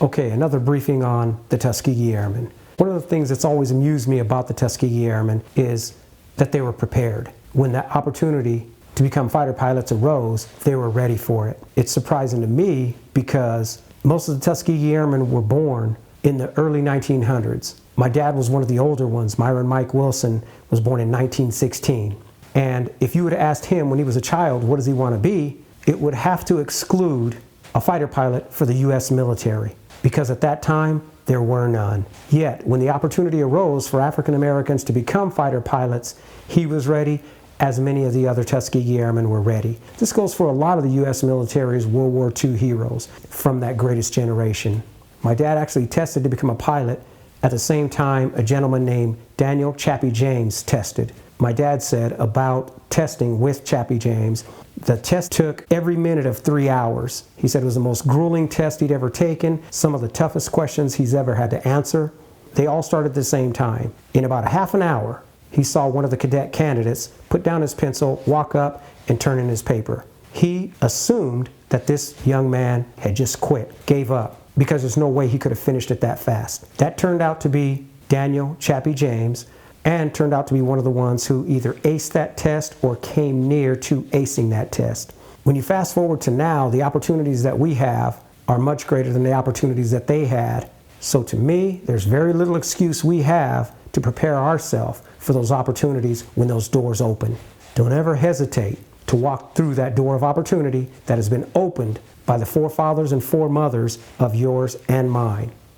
Okay, another briefing on the Tuskegee Airmen. One of the things that's always amused me about the Tuskegee Airmen is that they were prepared. When that opportunity to become fighter pilots arose, they were ready for it. It's surprising to me because most of the Tuskegee Airmen were born in the early 1900s. My dad was one of the older ones. Myron Mike Wilson was born in 1916. And if you would have asked him when he was a child, what does he want to be? It would have to exclude a fighter pilot for the U.S. military, because at that time, there were none. Yet, when the opportunity arose for African Americans to become fighter pilots, he was ready, as many of the other Tuskegee Airmen were ready. This goes for a lot of the U.S. military's World War II heroes from that greatest generation. My dad actually tested to become a pilot at the same time a gentleman named Daniel Chappie James tested. My dad said about testing with Chappie James, the test took every minute of 3 hours. He said it was the most grueling test he'd ever taken, some of the toughest questions he's ever had to answer. They all started at the same time. In about a half an hour, he saw one of the cadet candidates put down his pencil, walk up, and turn in his paper. He assumed that this young man had just quit, gave up, because there's no way he could have finished it that fast. That turned out to be Daniel Chappie James, and turned out to be one of the ones who either aced that test or came near to acing that test. When you fast forward to now, the opportunities that we have are much greater than the opportunities that they had. So to me, there's very little excuse we have to prepare ourselves for those opportunities when those doors open. Don't ever hesitate to walk through that door of opportunity that has been opened by the forefathers and foremothers of yours and mine.